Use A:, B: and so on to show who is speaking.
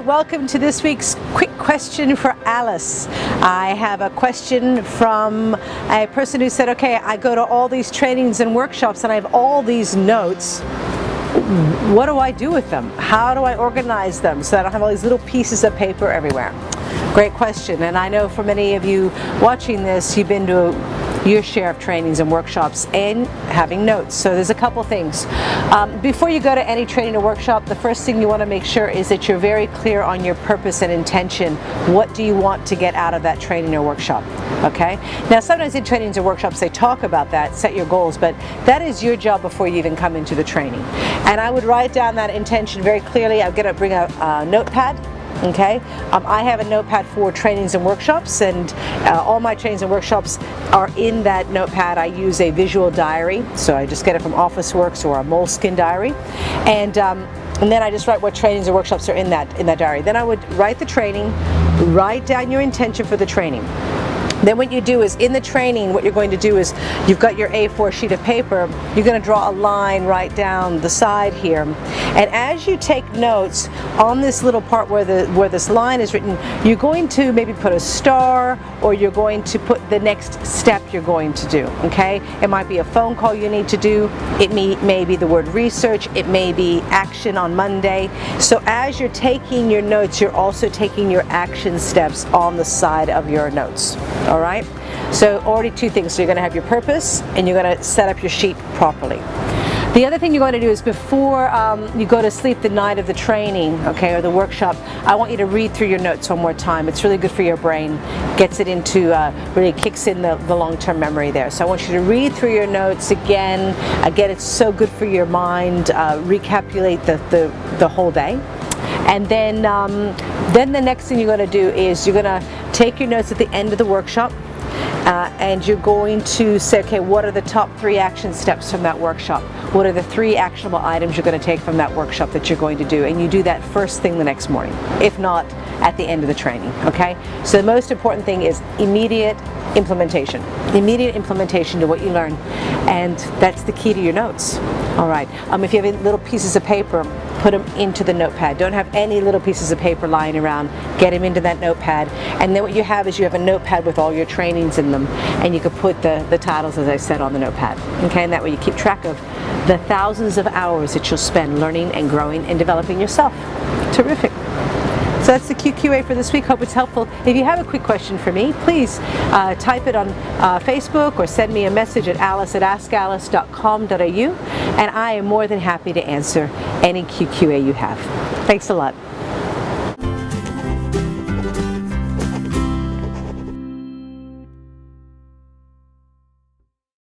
A: right, welcome to this week's quick question for Alice. I have a question from a person who said, okay, I go to all these trainings and workshops and I have all these notes. What do I do with them? How do I organize them so that I don't have all these little pieces of paper everywhere? Great question, and I know for many of you watching this, you've been to your share of trainings and workshops and having notes. So there's a couple things. Before you go to any training or workshop, the first thing you want to make sure is that you're very clear on your purpose and intention. What do you want to get out of that training or workshop? Okay? Now sometimes in trainings or workshops they talk about that, set your goals, but that is your job before you even come into the training. And I would write down that intention very clearly. I'm going to bring a notepad. Okay, I have a notepad for trainings and workshops, and all my trainings and workshops are in that notepad. I use a visual diary, so I just get it from Officeworks or a Moleskine diary, and then I just write what trainings and workshops are in that diary. Then I would write the training, write down your intention for the training. Then what you do is in the training, what you're going to do is you've got your A4 sheet of paper, you're going to draw a line right down the side here. And as you take notes on this little part where this line is written, you're going to maybe put a star, or you're going to put the next step you're going to do, okay? It might be a phone call you need to do, it may be the word research, it may be action on Monday. So as you're taking your notes, you're also taking your action steps on the side of your notes. All right, so already two things. So you're going to have your purpose and you're going to set up your sheet properly. The other thing you're going to do is before you go to sleep the night of the training, okay, or the workshop, I want you to read through your notes one more time. It's really good for your brain, gets it into, really kicks in the long-term memory there. So I want you to read through your notes again. Again, it's so good for your mind, recapitulate the whole day. And then the next thing you're going to do is you're going to take your notes at the end of the workshop, and you're going to say, okay, what are the top 3 action steps from that workshop? What are the 3 actionable items you're going to take from that workshop that you're going to do? And you do that first thing the next morning, if not at the end of the training, okay? So the most important thing is immediate implementation to what you learn, and that's the key to your notes. All right, if you have little pieces of paper, put them into the notepad. Don't have any little pieces of paper lying around. Get them into that notepad, and then what you have is you have a notepad with all your trainings in them, and you can put the titles, as I said, on the notepad. Okay, and that way you keep track of the thousands of hours that you'll spend learning and growing and developing yourself. Terrific. So that's the QQA for this week. Hope it's helpful. If you have a quick question for me, please type it on Facebook or send me a message at alice@askalice.com.au, and I am more than happy to answer any QQA you have. Thanks a lot.